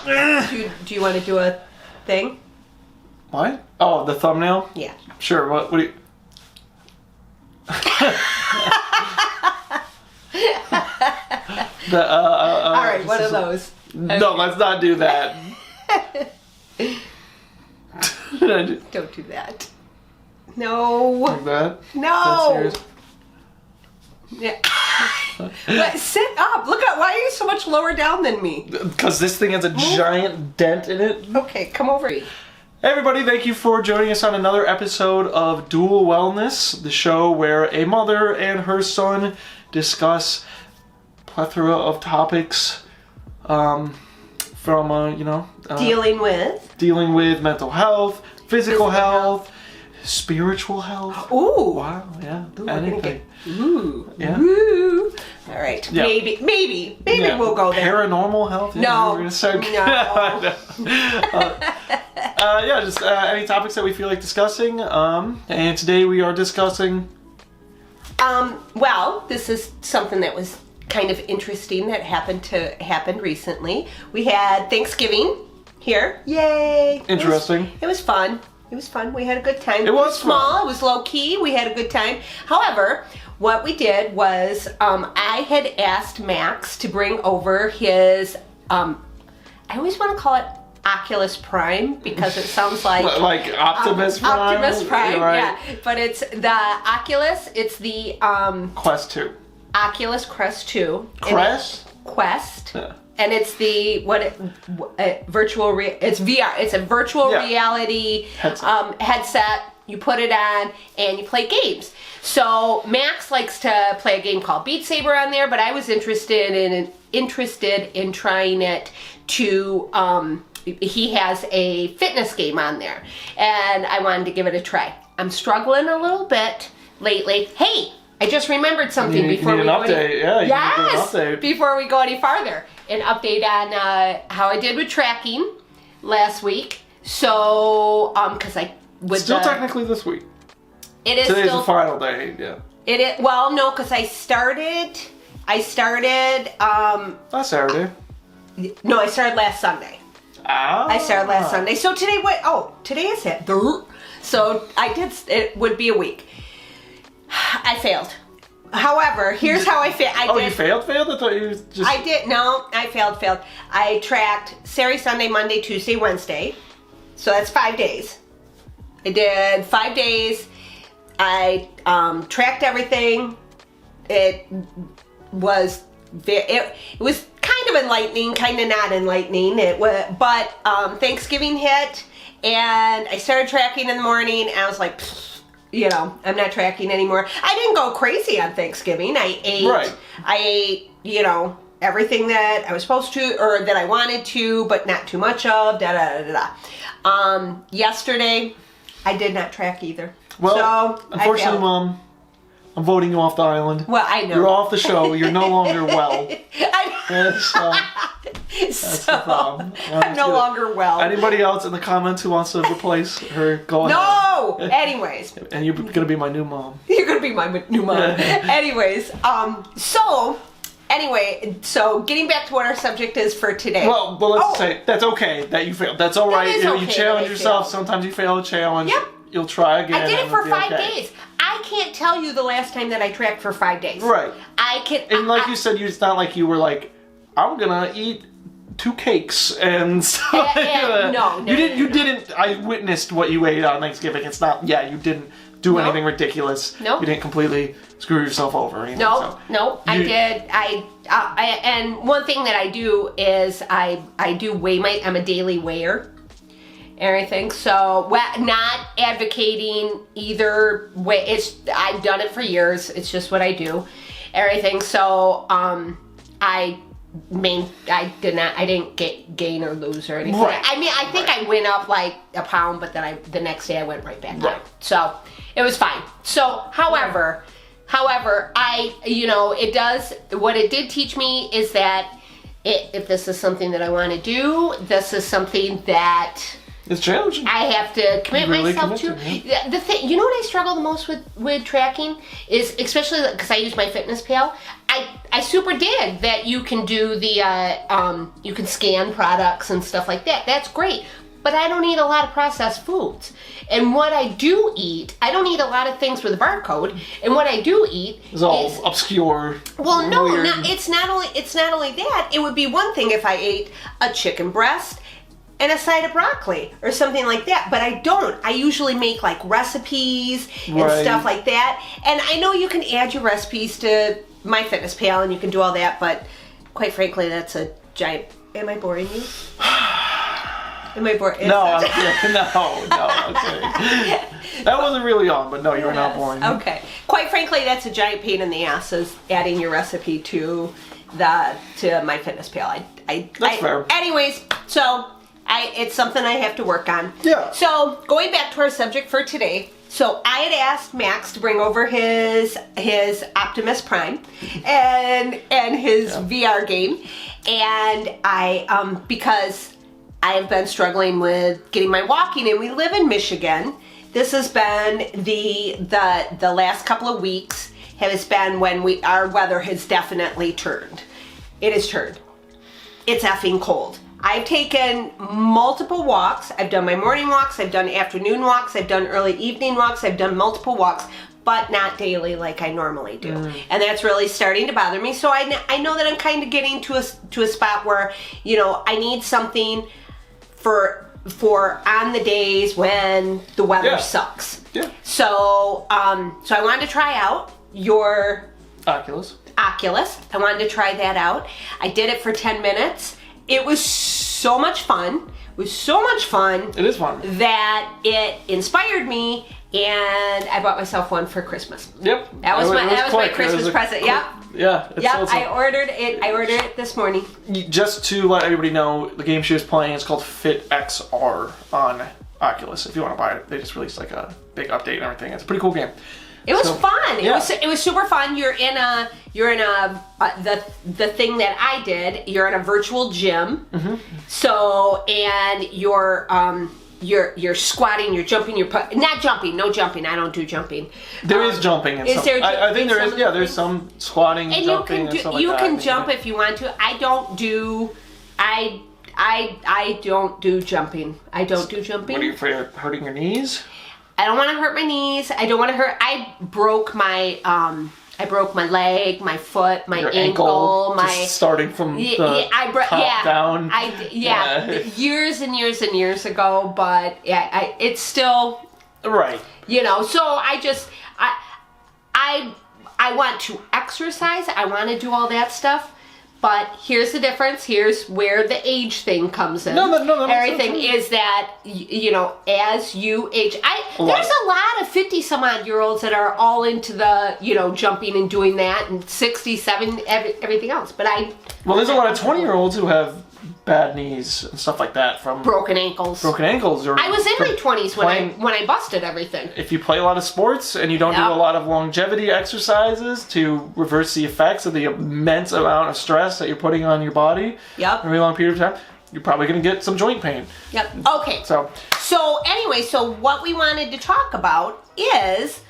Do you want to do a thing? What? Oh, the thumbnail? Yeah. Sure. What do you... All right, one of those. No, let's not do that. Don't do that. No. Like that? No. Yeah. But sit up. Look at, why are you so much lower down than me? Because this thing has a giant dent in it. Okay, come over. Hey everybody, thank you for joining us on another episode of Dual Wellness, the show where a mother and her son discuss plethora of topics from, Dealing with mental health, physical health, spiritual health. Ooh. Wow, yeah. Ooh, anything. Yeah. Ooh. All right. Yeah. Maybe we'll go there. Paranormal health? Yeah, No. We're gonna start. No. Just any topics that we feel like discussing. And today we are discussing... Well, this is something that was kind of interesting that happened recently. We had Thanksgiving here. Yay! Interesting. It was fun. It was fun. We had a good time. It was small. fun. It was low key. We had a good time. However, what we did was I had asked Max to bring over his. I always want to call it Oculus Prime because it sounds like Optimus Prime. Optimus Prime, right. yeah. But it's the Oculus. It's the Quest 2. Oculus Quest 2. Quest. Yeah. And it's the virtual. It's VR. It's a virtual reality headset. You put it on and you play games. So Max likes to play a game called Beat Saber on there, but I was interested in trying it to. He has a fitness game on there, and I wanted to give it a try. I'm struggling a little bit lately. Hey, I just remembered something before we go. Before we go any farther. An update on how I did with tracking last week. So, because I would still technically this week. It is Today's still the final day. Yeah. It is. Well, no, because I started. Last Saturday. No, I started last Sunday. Ah. I started last Sunday. So today, today is it. So I did. It would be a week. I failed. However, here's how I failed. You failed? I thought you just... I did. No, I failed. I tracked Saturday, Sunday, Monday, Tuesday, Wednesday. So that's 5 days. I did 5 days. I tracked everything. It was kind of enlightening, kind of not enlightening. But Thanksgiving hit, and I started tracking in the morning, and I was like, I'm not tracking anymore. I didn't go crazy on Thanksgiving. I ate, everything that I was supposed to, or that I wanted to, but not too much of, yesterday, I did not track either. Well, so, unfortunately, Mom, I'm voting you off the island. Well, I know. You're off the show. You're no longer well. That's the problem. I'm no longer well. Anybody else in the comments who wants to replace her, go ahead. No! Anyways. And you're going to be my new mom. You're going to be my new mom. Anyways, so getting back to what our subject is for today. Well, let's say that's okay that you failed. That's all right. Okay, you challenge yourself. Sometimes you fail a challenge. Yep. You'll try again. I did it for 5 days. I can't tell you the last time that I tracked for 5 days. Right. And like you said, it's not like you were like, I'm gonna eat 2 cakes and stuff like that. No. You didn't. I witnessed what you ate on Thanksgiving. It's not. Yeah, you didn't do anything ridiculous. No. You didn't completely screw yourself over or anything. I did. And one thing that I do is I do weigh I'm a daily weigher. Everything. So not advocating either way. I've done it for years. It's just what I do. Everything. So I didn't gain or lose or anything. Right. I mean, I think I went up like a pound, but then the next day I went right back down. So it was fine. So however, what it did teach me is that if this is something that I want to do, this is something that It's challenging. I have to commit Really myself to. yeah. The thing, you know what I struggle the most with tracking is, especially because I use my Fitness Pal. I super dig that you can do the you can scan products and stuff like that. That's great. But I don't eat a lot of processed foods. And what I do eat, I don't eat a lot of things with a barcode. And what I do eat is all obscure. Well, no, weird. it's not only that. It would be one thing if I ate a chicken breast and a side of broccoli or something like that, but I don't. I usually make like recipes and stuff like that. And I know you can add your recipes to my Fitness Pal and you can do all that, but quite frankly, that's a giant. Am I boring you? Am I boring? No, no. Okay. That wasn't really on, but no, you were not boring. Okay. Quite frankly, that's a giant pain in the ass, is adding your recipe to my Fitness Pal. That's fair. Anyways, so it's something I have to work on. Yeah. So going back to our subject for today. So I had asked Max to bring over his Optimus Prime and his VR game, and I because I have been struggling with getting my walking, and we live in Michigan. This has been the last couple of weeks has been when our weather has definitely turned. It has turned. It's effing cold. I've taken multiple walks. I've done my morning walks. I've done afternoon walks. I've done early evening walks. I've done multiple walks, but not daily like I normally do. And that's really starting to bother me. So I know that I'm kind of getting to a spot where, I need something for on the days when the weather sucks. Yeah. So I wanted to try out your Oculus. I wanted to try that out. I did it for 10 minutes. It was so much fun. It was so much fun. It is fun. That it inspired me, and I bought myself one for Christmas. Yep. That was my Christmas present. Yep. Yeah. Yep. I ordered it this morning. Just to let everybody know, the game she was playing is called Fit XR on Oculus. If you want to buy it, they just released like a big update and everything. It's a pretty cool game. It was fun. Yeah. It was super fun. You're in the thing that I did. You're in a virtual gym. Mm-hmm. So, and you're squatting, you're jumping, not jumping, no jumping. I don't do jumping. There is jumping. Is there? I think there is. Yeah, there's some squatting, and jumping, and stuff like that. You can jump if you want to. I don't do jumping. I don't do jumping. What are you afraid of hurting your knees? I don't want to hurt my knees. I don't want to hurt. I broke my leg, my foot, my ankle, my just starting from the top down. Years and years and years ago, but it's still right. So I want to exercise. I want to do all that stuff. But here's the difference. Here's where the age thing comes in. No, everything is that, as you age. There's a lot of 50-some-odd-year-olds that are all into the, jumping and doing that, and 67, everything else. But there's a lot of 20-year-olds who have bad knees and stuff like that from broken ankles. Or I was in my 20s when I busted everything. If you play a lot of sports and you don't do a lot of longevity exercises to reverse the effects of the immense amount of stress that you're putting on your body for a very long period of time, you're probably going to get some joint pain. Yep. Okay. So anyway, what we wanted to talk about is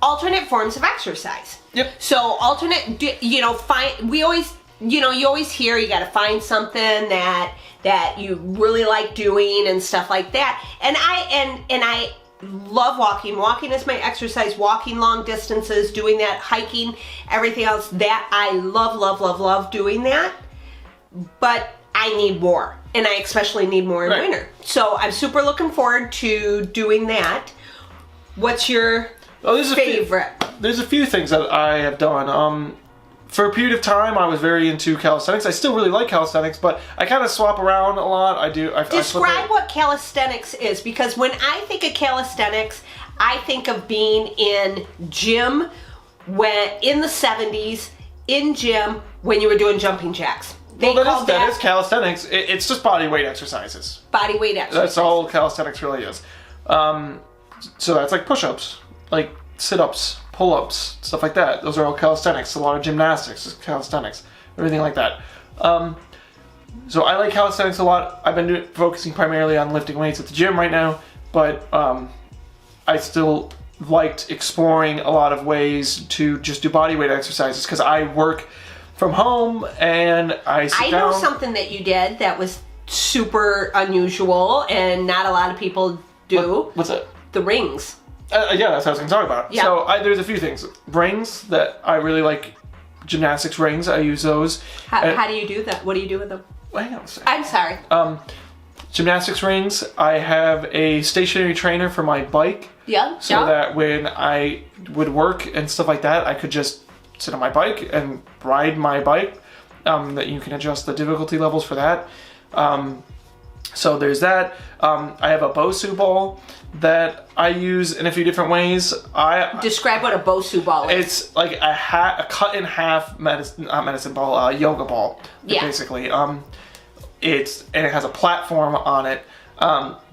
alternate forms of exercise. Yep. So you always hear you got to find something that you really like doing and stuff like that. And I love walking. Walking is my exercise. Walking long distances, doing that, hiking, everything else. That I love doing that. But I need more, and I especially need more in winter. So I'm super looking forward to doing that. What's your favorite? There's a few things that I have done. For a period of time, I was very into calisthenics. I still really like calisthenics, but I kind of swap around a lot. Describe what calisthenics is, because when I think of calisthenics, I think of being in gym in the 70s, in gym when you were doing jumping jacks. That is calisthenics. It's just body weight exercises. Body weight exercises. That's all calisthenics really is. So that's like push-ups, like sit-ups, pull-ups, stuff like that. Those are all calisthenics. A lot of gymnastics is calisthenics, everything like that. So I like calisthenics a lot. I've been focusing primarily on lifting weights at the gym right now, but I still liked exploring a lot of ways to just do body weight exercises because I work from home and I sit down. I know something that you did that was super unusual and not a lot of people do. What's that? The rings. Yeah, that's what I was going to talk about. Yeah. So there's a few things. Rings that I really like. Gymnastics rings, I use those. How do you do that? What do you do with them? Hang on a second. I'm sorry. Gymnastics rings, I have a stationary trainer for my bike. Yeah. So that when I would work and stuff like that, I could just sit on my bike and ride my bike. That you can adjust the difficulty levels for that. So there's that. I have a Bosu Ball that I use in a few different ways. Describe what a Bosu Ball is. It's like a cut in half medicine ball, yoga ball, basically. It has a platform on it.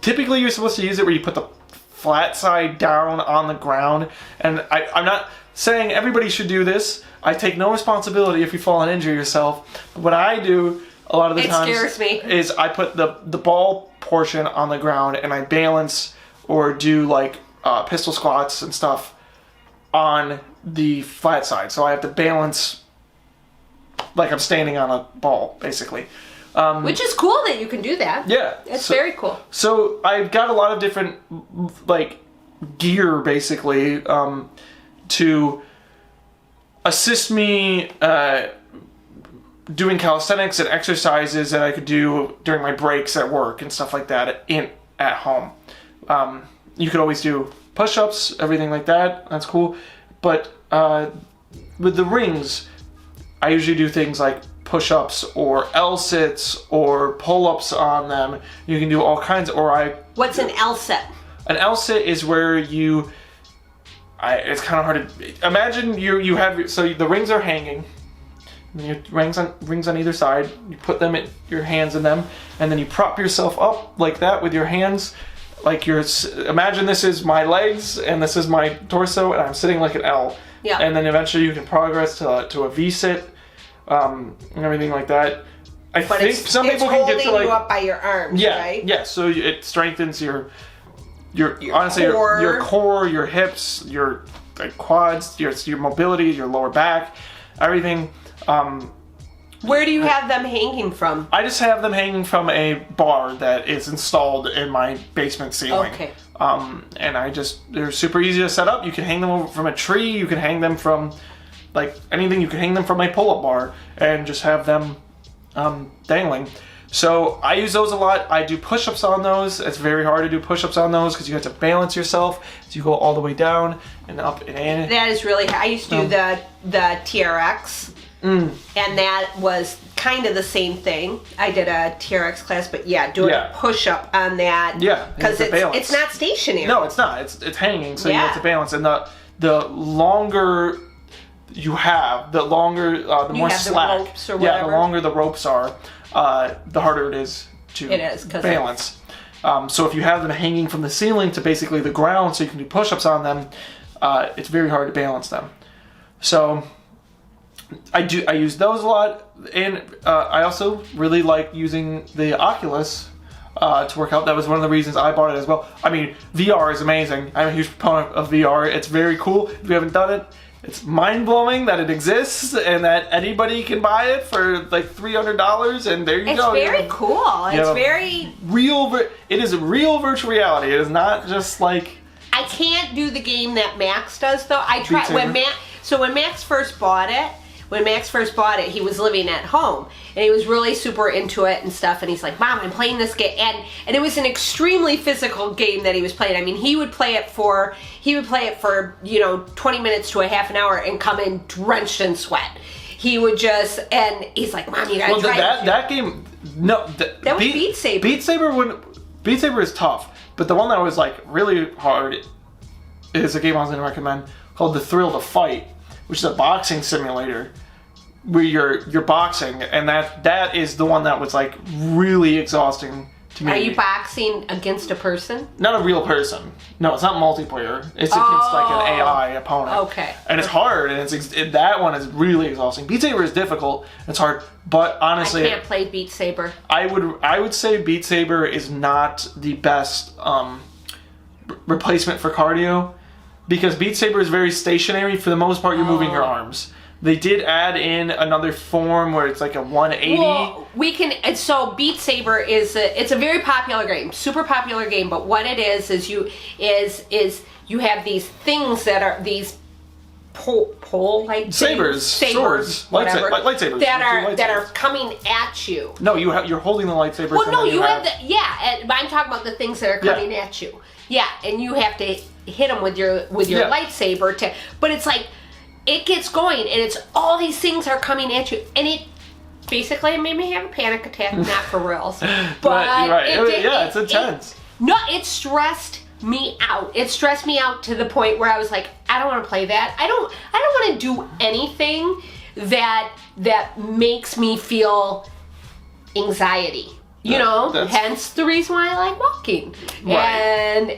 Typically, you're supposed to use it where you put the flat side down on the ground. And I'm not saying everybody should do this. I take no responsibility if you fall and injure yourself. But what I do a lot of the times scares me. Is I put the ball portion on the ground and I balance or do like pistol squats and stuff on the flat side. So I have to balance like I'm standing on a ball, basically. Which is cool that you can do that. Yeah. It's very cool. So I've got a lot of different like gear, basically, to assist me doing calisthenics and exercises that I could do during my breaks at work and stuff like that at home. You could always do push-ups, everything like that. That's cool. But with the rings, I usually do things like push-ups or L-sits or pull-ups on them. You can do all kinds. What's an L-sit? An L-sit is where it's kind of hard to imagine. You have the rings are hanging. And your rings on either side. You put your hands in them, and then you prop yourself up like that with your hands. Like imagine this is my legs and this is my torso, and I'm sitting like an L. Yeah. And then eventually you can progress to a V-sit, and everything like that. I think some people can get to like you up by your arms, right? Yeah. So it strengthens your honestly core. your core, your hips, your quads, your mobility, your lower back, everything. Where do you have them hanging from? I just have them hanging from a bar that is installed in my basement ceiling. Okay. And they're super easy to set up. You can hang them over from a tree. You can hang them from like anything. You can hang them from a pull-up bar and just have them dangling. So I use those a lot. I do push-ups on those. It's very hard to do push-ups on those because you have to balance yourself as you go all the way down and up and in. That is really hard. I used to do the TRX. And that was kind of the same thing. I did a TRX class, but doing a push-up on that. Yeah, because it's not stationary. No, it's not. It's hanging, so you have to balance. And the longer you have, the longer the more slack. The ropes or whatever. Yeah, the longer the ropes are, the harder it is to balance. So if you have them hanging from the ceiling to basically the ground, so you can do push-ups on them, it's very hard to balance them. So I use those a lot, and I also really like using the Oculus to work out. That was one of the reasons I bought it as well. I mean, VR is amazing. I'm a huge proponent of VR. It's very cool. If you haven't done it, it's mind-blowing that it exists and that anybody can buy it for like $300, and there you go. It's very cool. It's very real. It is real virtual reality. It is not just like. I can't do the game that Max does though. I tried when Max first bought it. When Max first bought it, he was living at home, and he was really super into it and stuff, and he's like, Mom, I'm playing this game, and it was an extremely physical game that he was playing. I mean, he would play it for 20 minutes to a half an hour and come in drenched in sweat. He would just, and he's like, Mom, you gotta try it. That game, no. That was Beat Saber. Beat Saber is tough, but the one that was like really hard is a game I was gonna recommend called The Thrill to Fight, which is a boxing simulator where you're boxing, and that is the one that was like really exhausting to me. Are you boxing against a person? Not a real person. No, it's not multiplayer. It's against like an AI opponent. Okay. And it's hard, and that one is really exhausting. Beat Saber is difficult. It's hard, but honestly, I can't play Beat Saber. I would say Beat Saber is not the best replacement for cardio, because Beat Saber is very stationary. For the most part, you're moving your arms. They did add in another form where it's like a 180. Well, so Beat Saber it's a very popular game, super popular game. But what it is you have these things that are these pole like sabers, swords, whatever, lightsabers that are coming at you. No, you're holding the lightsaber. Well, no, you have and I'm talking about the things that are coming at you. Yeah, and you have to hit them with your lightsaber but it's like. It gets going, and it's all these things are coming at you, and it basically made me have a panic attack, not for reals. But you're right. It's intense. It stressed me out. It stressed me out to the point where I was like, I don't want to play that. I don't want to do anything that makes me feel anxiety. You know, hence the reason why I like walking and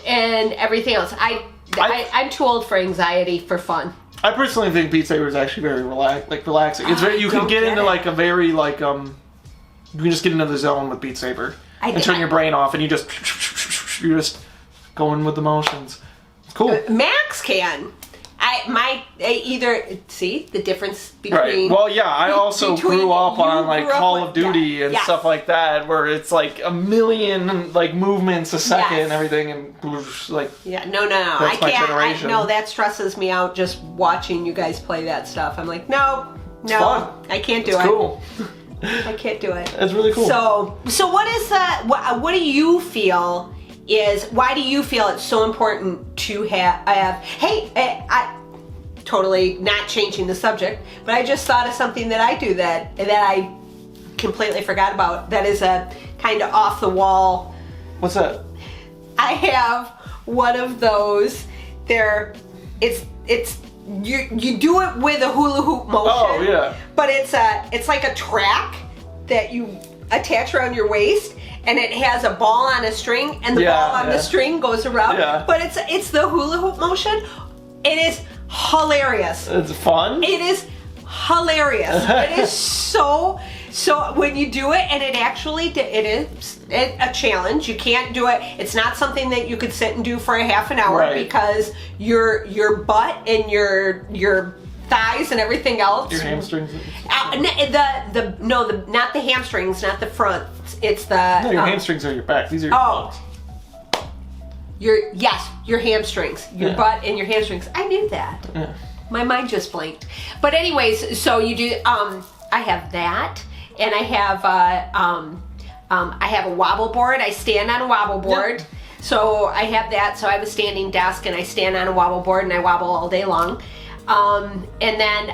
everything else. I'm too old for anxiety for fun. I personally think Beat Saber is actually very relaxing. It's very you can get into like a very you can just get into the zone with Beat Saber and turn your brain off, and you're just going with the motions. It's cool. Max can. See the difference between. Right. Well, yeah, I also grew up on like Call of Duty and stuff like that, where it's like a million like movements a second and everything, and like. Yeah, no, I can't. No, that stresses me out just watching you guys play that stuff. I'm like, no, I can't do it. Cool. I can't do it. It's really cool. So what is what do you feel? Why do you feel it's so important to have hey, I totally not changing the subject, but I just thought of something that I do that I completely forgot about, that is a kind of off the wall. What's that? I have one of those. You do it with a hula hoop motion. Oh yeah. But it's like a track that you attach around your waist, and it has a ball on a string, and the ball on the string goes around. Yeah. But it's the hula hoop motion. It is hilarious. It's fun. It is hilarious. It is so when you do it, and it is a challenge. You can't do it. It's not something that you could sit and do for a half an hour because your butt and your thighs and everything else. Your hamstrings. Not the hamstrings, not the front. It's the. No, your hamstrings are your back. These are your butt. Your hamstrings, your butt and your hamstrings. I knew that. Yeah. My mind just blinked. But anyways, so you do. I have that, and I have a wobble board. I stand on a wobble board. Yep. So I have that. So I have a standing desk, and I stand on a wobble board, and I wobble all day long. And then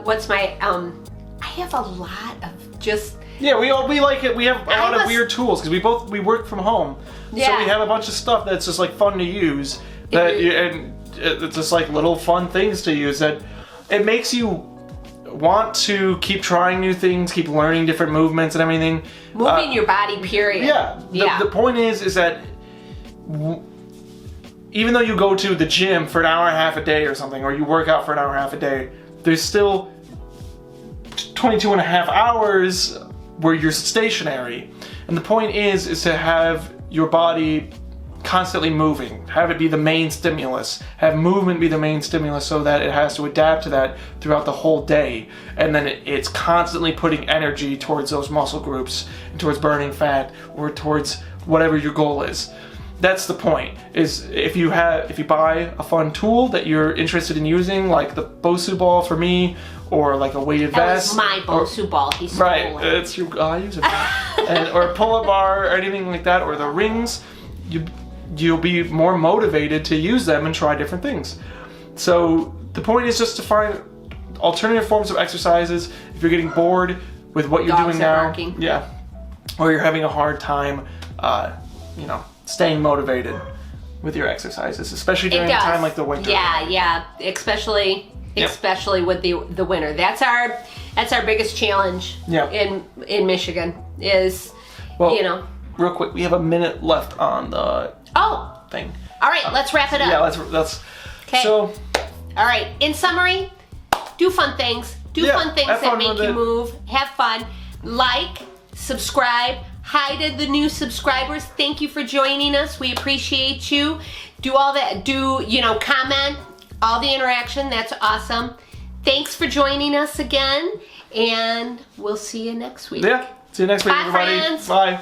what's my? I have a lot of just. Yeah, we like it. We have a lot of weird tools because we work from home, so we have a bunch of stuff that's just like fun to use. And it's just like little fun things to use that it makes you want to keep trying new things, keep learning different movements and everything. Moving your body, period. Yeah. The point is that even though you go to the gym for an hour and a half a day or something, or you work out for an hour and a half a day, there's still 22 and a half hours where you're stationary. And the point is to have your body constantly moving, have it be the main stimulus, have movement be the main stimulus so that it has to adapt to that throughout the whole day. And then it's constantly putting energy towards those muscle groups, towards burning fat, or towards whatever your goal is. That's the point, is if you buy a fun tool that you're interested in using, like the Bosu Ball for me, or like a weighted vest. That was my Bosu Ball. He stole it. It's your. I use it. Or a pull-up bar or anything like that, or the rings. You'll be more motivated to use them and try different things. So the point is just to find alternative forms of exercises. If you're getting bored with what you're doing now, barking. or you're having a hard time, staying motivated with your exercises, especially during a time like the winter. Yeah, especially with the winter. That's our biggest challenge in Michigan is, real quick, we have a minute left on the thing. All right, let's wrap it up. Yeah, let's. Okay. So. All right. In summary, do fun things. Do fun things that make you move. Have fun. Like, subscribe. Hi to the new subscribers. Thank you for joining us. We appreciate you. Do all that. Comment. All the interaction. That's awesome. Thanks for joining us again. And we'll see you next week. Yeah. See you next week, Bye, everybody. friends. Bye.